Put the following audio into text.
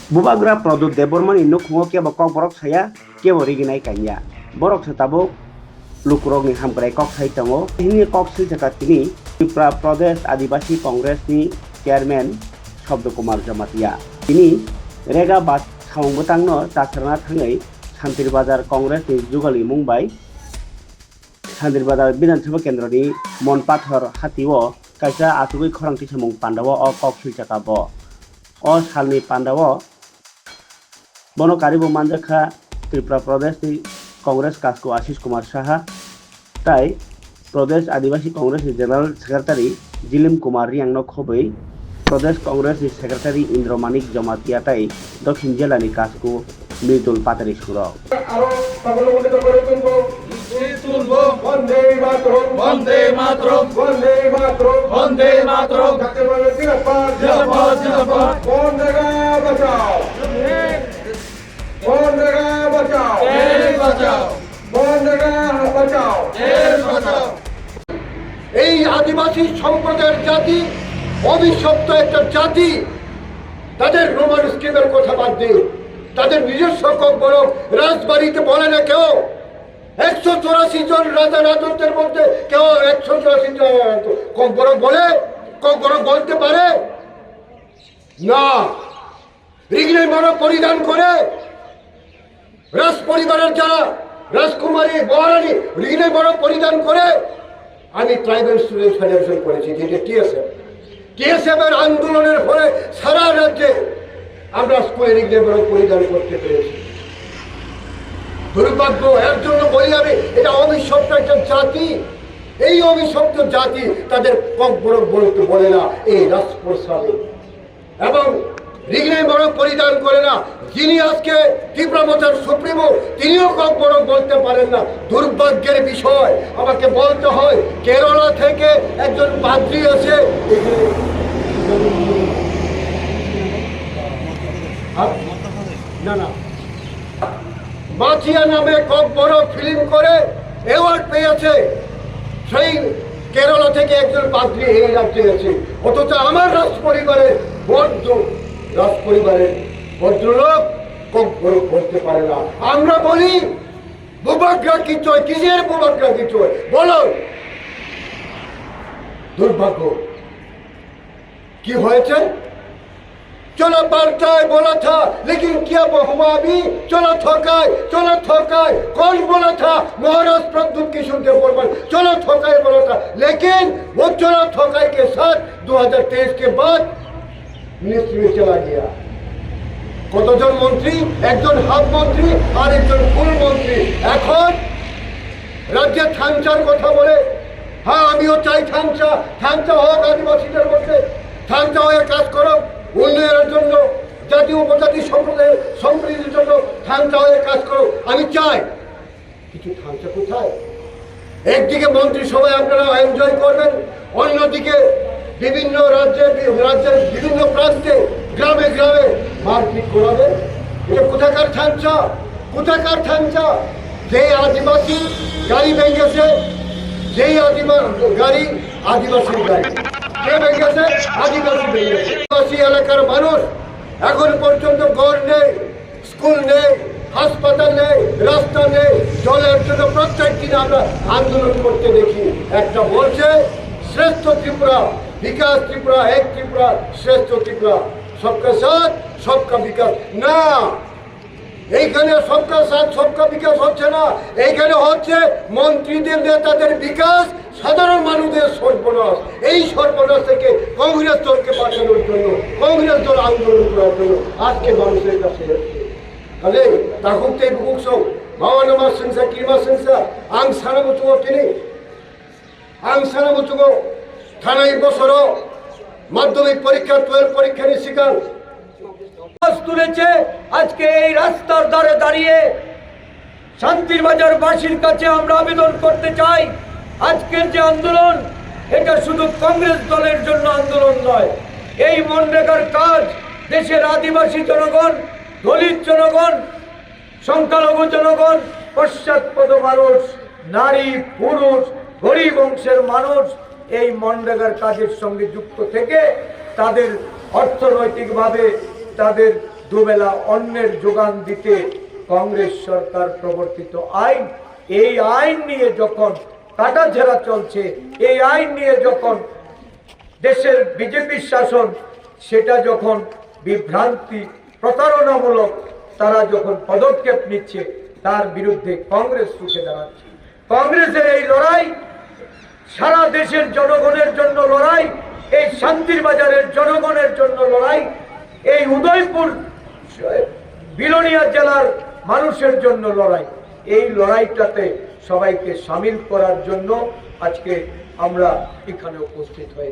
Bubagra produk deborman inuk hungo ke bakok borok saya ke originai kanya borok setabo lukurok ni hamkrai kok sai tango ini kok sil jakat ini Tripura Pradesh Adivasi Congress ni chairman Shabda Kumar Jamatia ini rega bat saung butangno tasarna thangai Santir Bazar Congress ni Jugali Mumbai Santir Bazar Bidhan Sabha Kendra ni Monpathor Hatiwo kaisa atugui khorang tisamung Pandawo o kok sil jakabo o salni Pandawo bono karibo manjakha Tripura Pradesh ni Congress Kasko Ashish Kumar Saha tai Pradesh Adivasi Congress ni General Secretary Jilim Kumar Riangno khobei Pradesh Congress ni Secretary Indro Manik Jamatia tai Dokhin Jela ni Kasko Mridul Patari Suro Bande Mataram, Bande Mataram, Bande Mataram, Bande Mataram. Zindabad, Zindabad. Bondega bachao, Bondega bachao, Desh bachao, Bondega bachao, Desh bachao. এই আদিবাসী সম্প্রদায়ের জাতি অভিশপ্ত একটা জাতি তাদের Roman স্কিমের কথা বাদ দিয়ে তাদের নিজস্ব কবরক রাজবাড়িতে বলে না কেউ 184 জন রাজা রাজত্বের মধ্যে কেউ 184 জন কবরক বলে কবরক বলতে পারে না রিগনের বড় পরিধান করে রাজ পরিবারের যারা রাজকুমারী মহারানী রিগনের বড় পরিধান করে আমি ট্রাইবাল স্টুডেন্ট ফেডারেশন করেছি যেটা টিএসএফ এর আন্দোলনের ফলে সারা রাজ্যে আমরা স্কুলে রিগনের বড় পরিধান করতে পেরেছি দুর্ভাগ্য এর জন্য বলি আমি এটা অভিশপ্ত একটা জাতি এই অভিশপ্ত জাতি তাদের কবরক বলতে বলে না এই রাজপ্রসাদে এবং রিগনের বড় পরিধান করে না যিনি আজকে ত্রিপুরা মোর্চার সুপ্রিমো তিনিও কবরক বলতে পারেন না দুর্ভাগ্যের বিষয় আমাকে বলতে হয় কেরালা থেকে একজন পাদ্রী আছে না মাচিয়া নামে কবরক ফিল্ম করে অ্যাওয়ার্ড পেয়েছে সেই কেরালা থেকে একজন পাদ্রী এই রাজ্যে আছে অথচ আমার রাজপরিবারের ভদ্রলোক কবরক বলতে পারে না আমরা বলি বুবাগ্রা কি চয় কিসের বুবাগ্রা কি চয় বলো দুর্ভাগ্য কি হয়েছে चलो बरताए बोला था लेकिन क्या हुआ अभी चलो थकाए कौन बोला था महाराज प्रद्युत किशोर देव बर्मन चलो थकाए बोला था लेकिन वो चलो थकाए के साथ 2023 के बाद मिनिस्ट्री में चला गया কতজন মন্ত্রী একজন হাফ মন্ত্রী আর একজন ফুল মন্ত্রী এখন রাজ্যে থানচার কথা বলে হ্যাঁ আমিও চাই থানচা হোক আদিবাসীদের মধ্যে থানচা হয়ে কাজ করো উন্নয়নের জন্য জাতি উপজাতি সম্প্রদায়ের সম্প্রীতির জন্য থানচা হয়ে কাজ করো আমি চাই কিছু থানচা কোথায় একদিকে মন্ত্রিসভায় আপনারা এনজয় করবেন অন্যদিকে বিভিন্ন রাজ্যের বিভিন্ন প্রান্তে গ্রামে মারপিট করাবেন এটা কোথাকার থানচা যে আদিবাসী গাড়ি ভেঙেছে যেই গাড়ি আদিবাসীর গাড়ি আদিবাসী এলাকার মানুষ এখন পর্যন্ত ঘর নেই স্কুল নেই হাসপাতাল নেই রাস্তা নেই জলের জন্য প্রত্যেক দিন আমরা আন্দোলন করতে দেখি একটা বলছে শ্রেষ্ঠ ত্রিপুরা বিকাশ ত্রিপুরা এক ত্রিপুরা শ্রেষ্ঠ ত্রিপুরা সবকা সাথ সবকা বিকাশ না এইখানে সবকা সাথ সবকা বিকাশ হচ্ছে না এইখানে হচ্ছে মন্ত্রীদের নেতাদের বিকাশ সাধারণ মানুষদের সর্বনাশ এই সর্বনাশ থেকে কংগ্রেস দলকে বাঁচানোর জন্য কংগ্রেস দল আন্দোলন করার জন্য আজকে মানুষের কাছে তাহলে তাকুতে বুকসব মাওয়ানামা সংসা কিমা সংসা আং সানামুচুগো তিনি আং সানামুচুগো থানাই বছর মাধ্যমিক পরীক্ষা 12 পরীক্ষা শিকার তুলেছে আজকে এই রাস্তার ধারে দাঁড়িয়ে শান্তির বাজার বাসীর কাছে আমরা আবেদন করতে চাই আজকের যে আন্দোলন এটা শুধু কংগ্রেস দলের জন্য আন্দোলন নয় এই মনরেগার কাজ দেশের আদিবাসী জনগণ দলিত জনগণ সংখ্যালঘু জনগণ পশ্চাৎপদ মানুষ নারী পুরুষ গরিব অংশের মানুষ এই মনরেগার কাজের সঙ্গে যুক্ত থেকে তাদের অর্থনৈতিকভাবে তাদের দুবেলা অন্নের যোগান দিতে কংগ্রেস সরকার প্রবর্তিত আইন, এই আইন নিয়ে যখন কাটাছেঁড়া চলছে, এই আইন নিয়ে যখন দেশের বিজেপির শাসন, সেটা যখন বিভ্রান্তি প্রতারণামূলক তারা যখন পদক্ষেপ নিচ্ছে, তার বিরুদ্ধে কংগ্রেস রুখে দাঁড়াচ্ছে। কংগ্রেসের এই লড়াই সারা দেশের জনগণের জন্য লড়াই, এই শান্তির বাজারের জনগণের জন্য লড়াই, এই উদয়পুর বিলোনিয়া জেলার মানুষের জন্য লড়াই। এই লড়াইটাতে সবাইকে সামিল করার জন্য আজকে আমরা এখানে উপস্থিত হয়েছি।